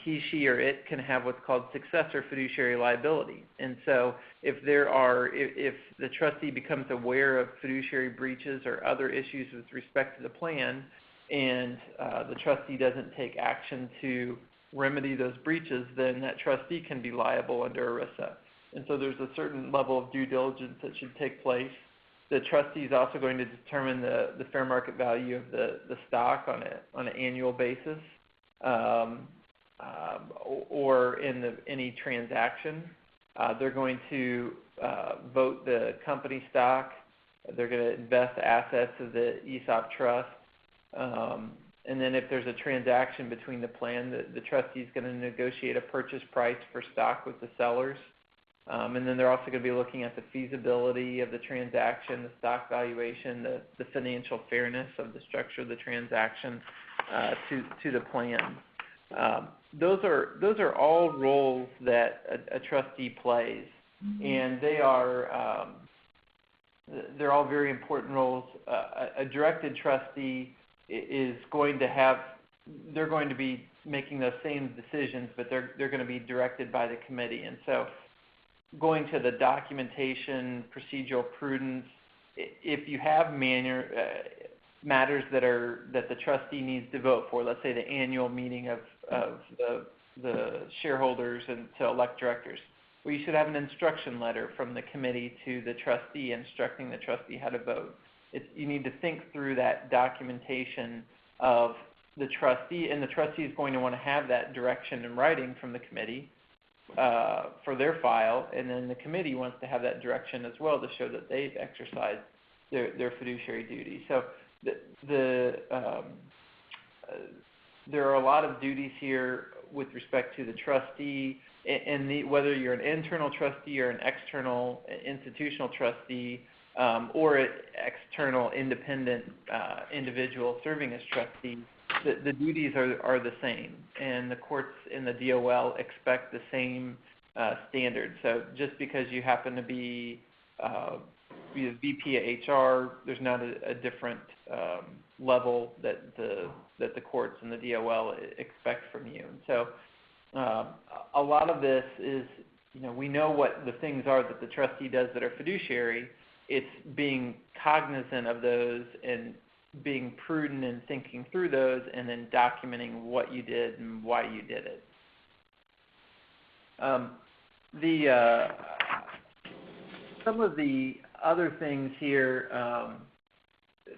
he, she, or it can have what's called successor fiduciary liability. And so if the trustee becomes aware of fiduciary breaches or other issues with respect to the plan, and the trustee doesn't take action to remedy those breaches, then that trustee can be liable under ERISA. And so there's a certain level of due diligence that should take place. The trustee is also going to determine the fair market value of the stock on an annual basis, or in any transaction. They're going to vote the company stock. They're going to invest assets of the ESOP trust. And then if there's a transaction between the plan, the trustee is going to negotiate a purchase price for stock with the sellers. And then they're also going to be looking at the feasibility of the transaction, the stock valuation, the financial fairness of the structure of the transaction to the plan. Those are all roles that a trustee plays, and they're all very important roles. A directed trustee they're going to be making those same decisions, but they're going to be directed by the committee. And so going to the documentation, procedural prudence, if you have matters that the trustee needs to vote for, let's say the annual meeting of the shareholders and to elect directors, well, you should have an instruction letter from the committee to the trustee instructing the trustee how to vote. You need to think through that documentation of the trustee, and the trustee is going to want to have that direction in writing from the committee for their file, and then the committee wants to have that direction as well to show that they've exercised their fiduciary duty. So there are a lot of duties here with respect to the trustee, and whether you're an internal trustee or an external institutional trustee, or an external independent individual serving as trustee, the duties are the same, and the courts in the DOL expect the same standards. So just because you happen to be VP of HR, there's not a different level that the courts and the DOL expect from you. And so a lot of this is, we know what the things are that the trustee does that are fiduciary. It's being cognizant of those and being prudent in thinking through those, and then documenting what you did and why you did it. Some of the other things here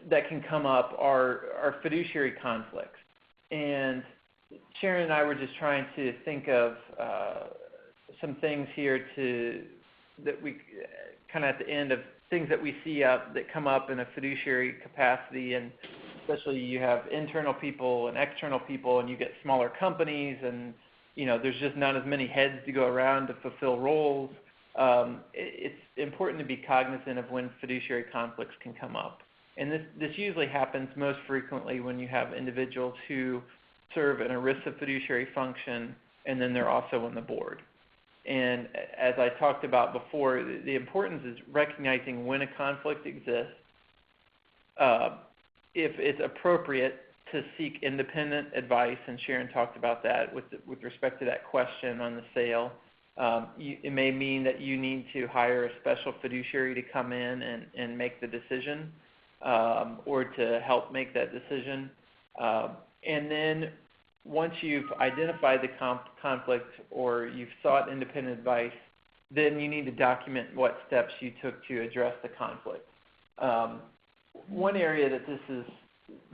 that can come up are fiduciary conflicts. And Sharon and I were just trying to think of some things here that we kind of at the end of things that we see that come up in a fiduciary capacity, and especially you have internal people and external people, and you get smaller companies, and there's just not as many heads to go around to fulfill roles. It's important to be cognizant of when fiduciary conflicts can come up, and this usually happens most frequently when you have individuals who serve an ERISA fiduciary function, and then they're also on the board. And as I talked about before, the importance is recognizing when a conflict exists, if it's appropriate to seek independent advice, and Sharon talked about that with respect to that question on the sale. It may mean that you need to hire a special fiduciary to come in and make the decision. or to help make that decision. And then once you've identified the conflict or you've sought independent advice, then you need to document what steps you took to address the conflict. One area that this is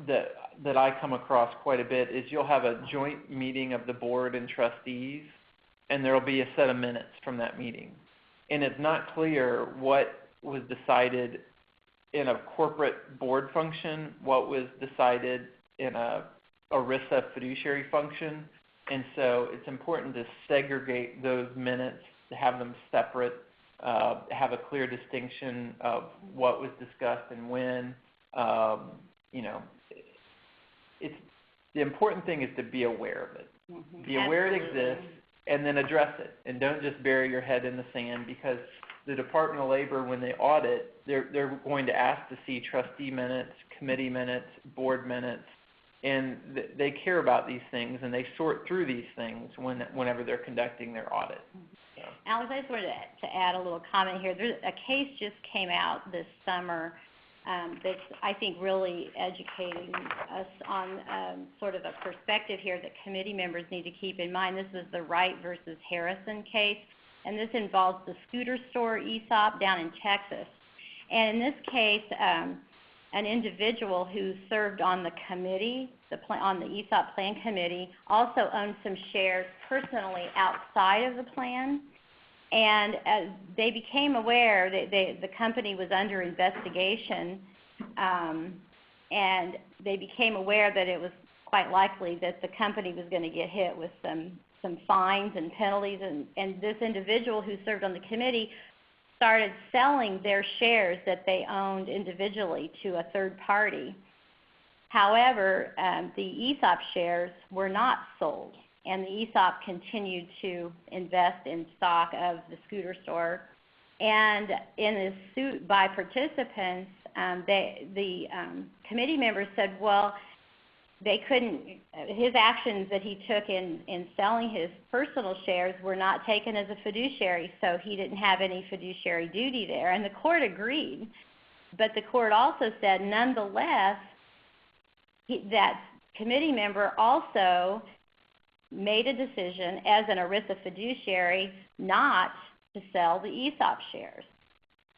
that I come across quite a bit is you'll have a joint meeting of the board and trustees, and there will be a set of minutes from that meeting. And it's not clear what was decided in a corporate board function, what was decided in a ERISA fiduciary function, and so it's important to segregate those minutes, to have them separate, have a clear distinction of what was discussed and when. The important thing is to be aware of it. Mm-hmm. Be aware it exists, and then address it. And don't just bury your head in the sand, because the Department of Labor, when they audit, they're going to ask to see trustee minutes, committee minutes, board minutes, and they care about these things, and they sort through these things whenever they're conducting their audit. So. Alex, I just wanted to add a little comment here. There's a case just came out this summer that's, I think, really educating us on sort of a perspective here that committee members need to keep in mind. This was the Wright versus Harrison case, and this involves the scooter store ESOP down in Texas. And in this case, an individual who served on the committee, on the ESOP plan committee, also owned some shares personally outside of the plan. And they became aware that the company was under investigation, and they became aware that it was quite likely that the company was going to get hit with some fines and penalties. And this individual who served on the committee started selling their shares that they owned individually to a third party. However, the ESOP shares were not sold, and the ESOP continued to invest in stock of the scooter store. And in this suit by participants, the committee members said, well, they couldn't, his actions that he took in selling his personal shares were not taken as a fiduciary, so he didn't have any fiduciary duty there. And the court agreed, but the court also said, nonetheless, that committee member also made a decision as an ERISA fiduciary not to sell the ESOP shares.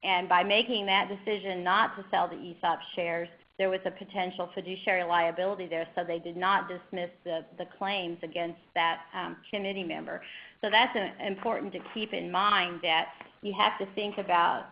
And by making that decision not to sell the ESOP shares, there was a potential fiduciary liability there, so they did not dismiss the claims against that committee member. So that's important to keep in mind, that you have to think about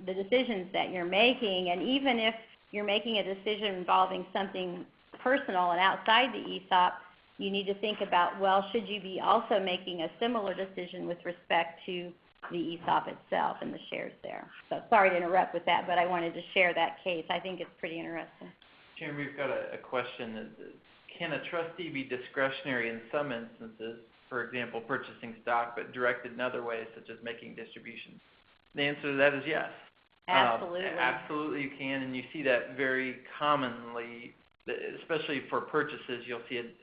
the decisions that you're making, and even if you're making a decision involving something personal and outside the ESOP, you need to think about, well, should you be also making a similar decision with respect to the ESOP itself and the shares there. So sorry to interrupt with that, but I wanted to share that case. I think it's pretty interesting. Sharon, we've got a question. Can a trustee be discretionary in some instances, for example, purchasing stock, but directed in other ways, such as making distributions? The answer to that is yes. Absolutely. Absolutely you can, and you see that very commonly, especially for purchases. You'll see it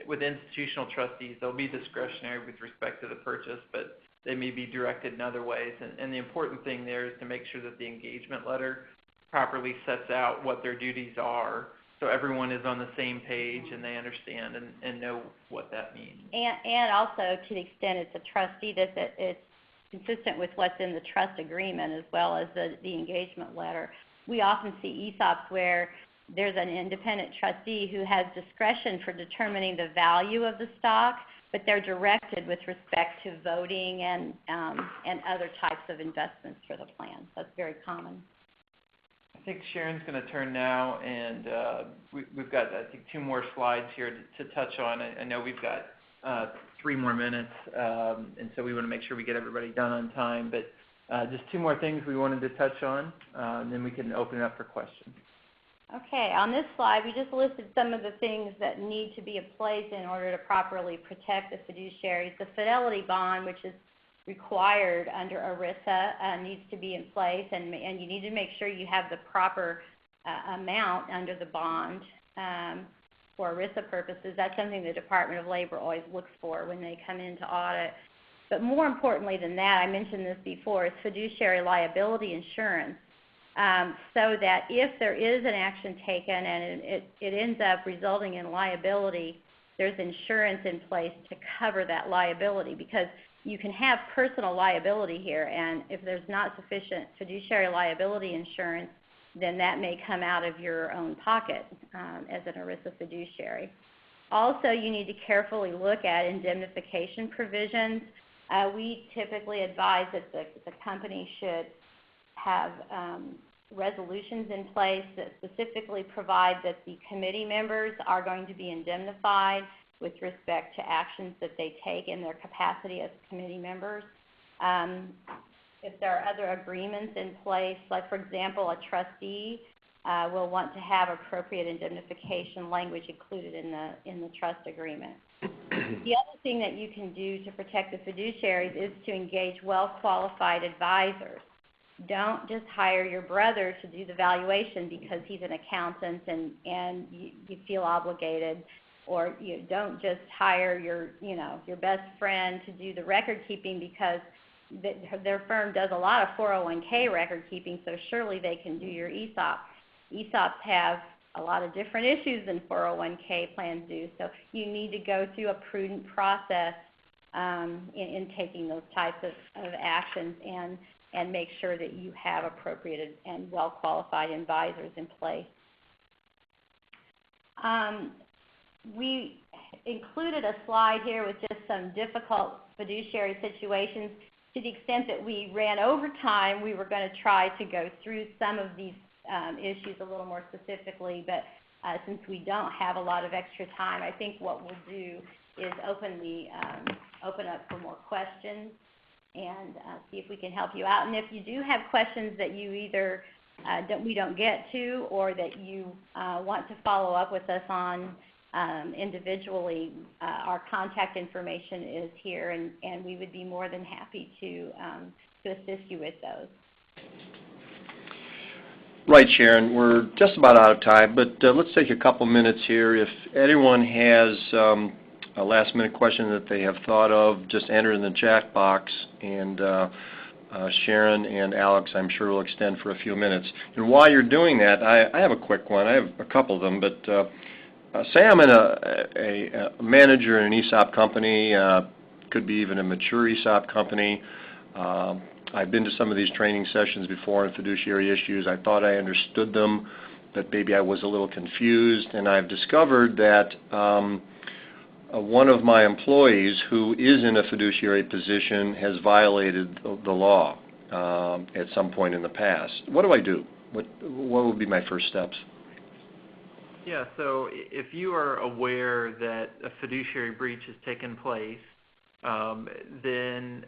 with institutional trustees. They'll be discretionary with respect to the purchase, but they may be directed in other ways. And the important thing there is to make sure that the engagement letter properly sets out what their duties are, so everyone is on the same page and they understand and know what that means. And also, to the extent it's a trustee, that it's consistent with what's in the trust agreement as well as the engagement letter. We often see ESOPs where there's an independent trustee who has discretion for determining the value of the stock, but they're directed with respect to voting and other types of investments for the plan. That's very common. I think Sharon's going to turn now, and we've got, I think, 2 more slides here to touch on. I know we've got 3 more minutes, and so we want to make sure we get everybody done on time. But just 2 more things we wanted to touch on, and then we can open it up for questions. Okay, on this slide, we just listed some of the things that need to be in place in order to properly protect the fiduciaries. The fidelity bond, which is required under ERISA, needs to be in place, and you need to make sure you have the proper amount under the bond for ERISA purposes. That's something the Department of Labor always looks for when they come in to audit. But more importantly than that, I mentioned this before, is fiduciary liability insurance. so that if there is an action taken and it ends up resulting in liability, there's insurance in place to cover that liability, because you can have personal liability here, and if there's not sufficient fiduciary liability insurance, then that may come out of your own pocket as an ERISA fiduciary. Also, you need to carefully look at indemnification provisions. We typically advise that the company should have resolutions in place that specifically provide that the committee members are going to be indemnified with respect to actions that they take in their capacity as committee members. If there are other agreements in place, like for example, a trustee will want to have appropriate indemnification language included in the trust agreement. The other thing that you can do to protect the fiduciaries is to engage well-qualified advisors. Don't just hire your brother to do the valuation because he's an accountant and you feel obligated, or you don't just hire your best friend to do the record keeping because their firm does a lot of 401k record keeping, so surely they can do your ESOP. ESOPs have a lot of different issues than 401k plans do, so you need to go through a prudent process in taking those types of actions and make sure that you have appropriate and well-qualified advisors in place. We included a slide here with just some difficult fiduciary situations. To the extent that we ran over time, we were going to try to go through some of these issues a little more specifically, but since we don't have a lot of extra time, I think what we'll do is open up for more questions and see if we can help you out. And if you do have questions that you either we don't get to, or that you want to follow up with us on individually, our contact information is here, and we would be more than happy to assist you with those. Right, Sharon. We're just about out of time, but let's take a couple minutes here. If anyone has a last-minute question that they have thought of, just enter in the chat box, and Sharon and Alex, I'm sure, will extend for a few minutes. And while you're doing that, I have a quick one. I have a couple of them, but say I'm in a manager in an ESOP company, could be even a mature ESOP company. I've been to some of these training sessions before on fiduciary issues. I thought I understood them, but maybe I was a little confused, and I've discovered that one of my employees who is in a fiduciary position has violated the law at some point in the past. What do I do? What would be my first steps? Yeah, so if you are aware that a fiduciary breach has taken place, then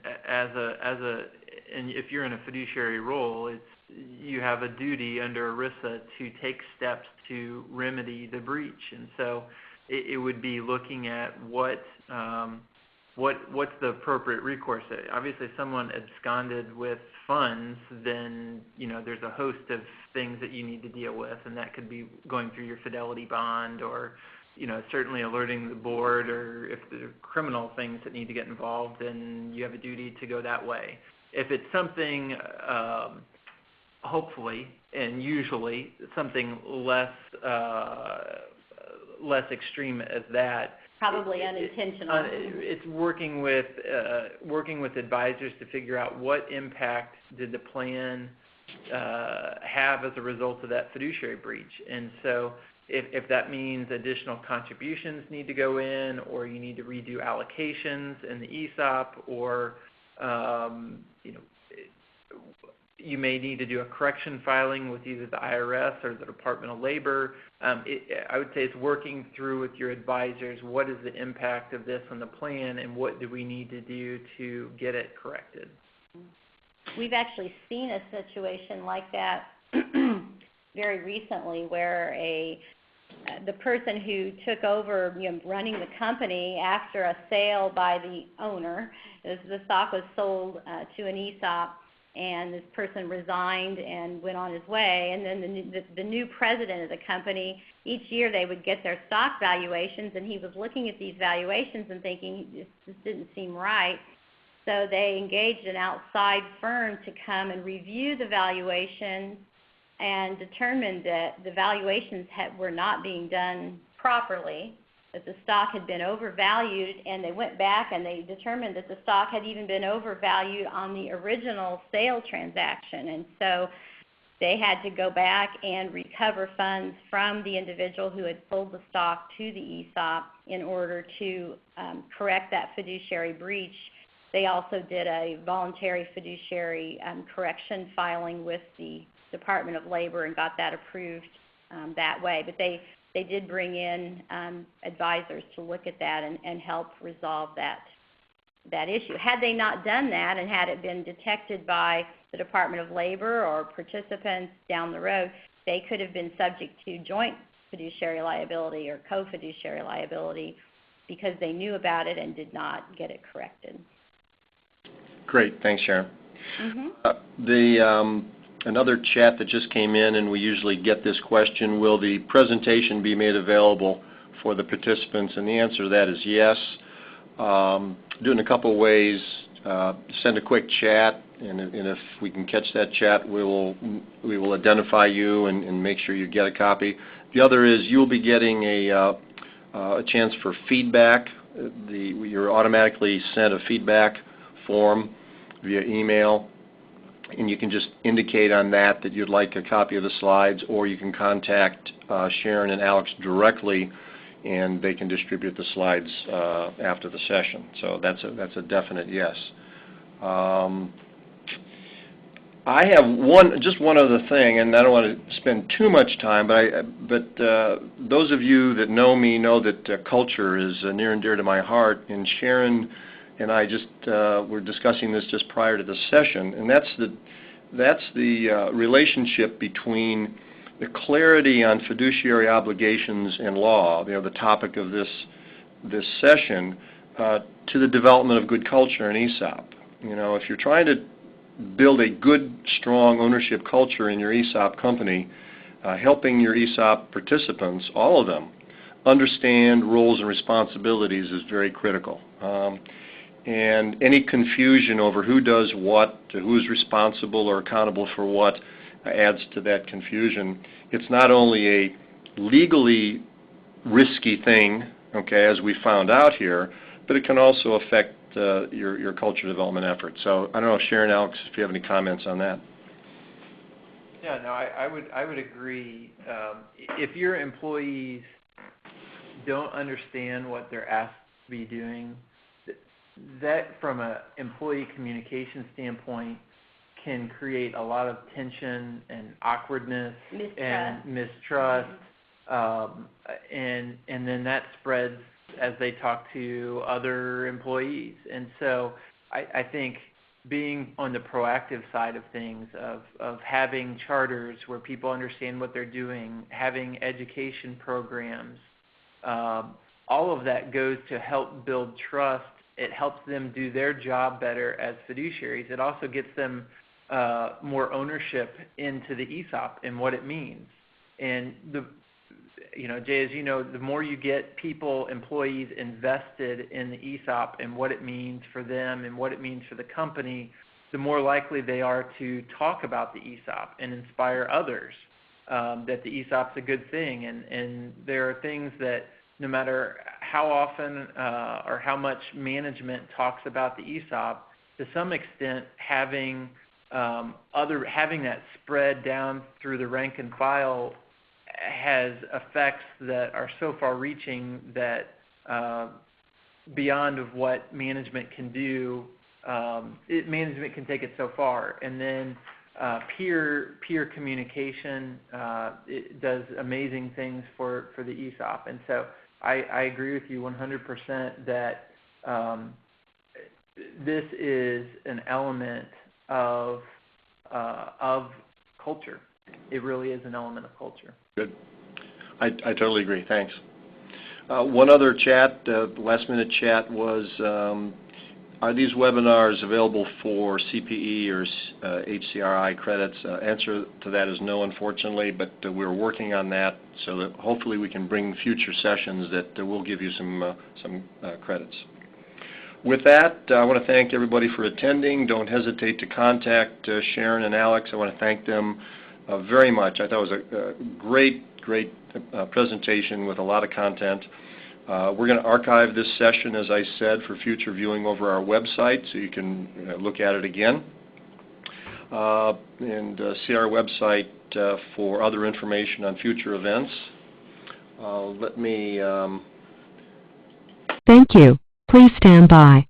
and if you're in a fiduciary role, you have a duty under ERISA to take steps to remedy the breach. And so it would be looking at what's the appropriate recourse. Obviously, if someone absconded with funds, then there's a host of things that you need to deal with, and that could be going through your fidelity bond, or certainly alerting the board, or if there are criminal things that need to get involved, then you have a duty to go that way. If it's something, hopefully and usually something less extreme as that, probably unintentional. It's working with advisors to figure out what impact did the plan have as a result of that fiduciary breach. And so if that means additional contributions need to go in, or you need to redo allocations in the ESOP, or you may need to do a correction filing with either the IRS or the Department of Labor. I would say it's working through with your advisors, what is the impact of this on the plan, and what do we need to do to get it corrected. We've actually seen a situation like that very recently, where the person who took over running the company after a sale by the owner, the stock was sold to an ESOP, and this person resigned and went on his way. And then the new president of the company, each year they would get their stock valuations, and he was looking at these valuations and thinking, this didn't seem right. So they engaged an outside firm to come and review the valuation and determined that the valuations were not being done properly, that the stock had been overvalued, and they went back and they determined that the stock had even been overvalued on the original sale transaction. And so they had to go back and recover funds from the individual who had sold the stock to the ESOP in order to correct that fiduciary breach. They also did a voluntary fiduciary correction filing with the Department of Labor and got that approved that way. But they did bring in advisors to look at that and help resolve that issue. Had they not done that, and had it been detected by the Department of Labor or participants down the road, they could have been subject to joint fiduciary liability or co-fiduciary liability because they knew about it and did not get it corrected. Great. Thanks, Sharon. Mm-hmm. Another chat that just came in, and we usually get this question: will the presentation be made available for the participants? And the answer to that is yes. Do it in a couple of ways. Send a quick chat, and if we can catch that chat, we will identify you and make sure you get a copy. The other is you'll be getting a chance for feedback. You're automatically sent a feedback form via email, and you can just indicate on that you'd like a copy of the slides, or you can contact Sharon and Alex directly, and they can distribute the slides after the session. So that's a definite yes. I have just one other thing, and I don't want to spend too much time, but those of you that know me know that culture is near and dear to my heart, and Sharon and I just were discussing this just prior to the session, and that's the relationship between the clarity on fiduciary obligations and law, the topic of this session, to the development of good culture in ESOP. If you're trying to build a good, strong ownership culture in your ESOP company, helping your ESOP participants, all of them, understand roles and responsibilities is very critical. And any confusion over who does what, who is responsible or accountable for what, adds to that confusion. It's not only a legally risky thing, okay, as we found out here, but it can also affect your culture development efforts. So I don't know, Sharon, Alex, if you have any comments on that. Yeah, no, I would agree. If your employees don't understand what they're asked to be doing, that from an employee communication standpoint can create a lot of tension and awkwardness and mistrust, and then that spreads as they talk to other employees. And so I think being on the proactive side of things, of having charters where people understand what they're doing, having education programs, all of that goes to help build trust. It helps them do their job better as fiduciaries. It also gets them more ownership into the ESOP and what it means. And Jay, as you know, the more you get people, employees invested in the ESOP and what it means for them and what it means for the company, the more likely they are to talk about the ESOP and inspire others that the ESOP's a good thing. And there are things that no matter how often or how much management talks about the ESOP, to some extent having that spread down through the rank and file has effects that are so far-reaching that beyond of what management can do, management can take it so far. And then peer communication it does amazing things for the ESOP. And so I agree with you 100% that this is an element of culture. It really is an element of culture. Good. I totally agree. Thanks. One other chat, last-minute chat, was are these webinars available for CPE or HCRI credits? Answer to that is no, unfortunately, but we're working on that so that hopefully we can bring future sessions that will give you some credits. With that, I want to thank everybody for attending. Don't hesitate to contact Sharon and Alex. I want to thank them. very much. I thought it was a great presentation with a lot of content. We're going to archive this session, as I said, for future viewing over our website, so you can look at it again. And see our website for other information on future events. Let me... Thank you. Please stand by.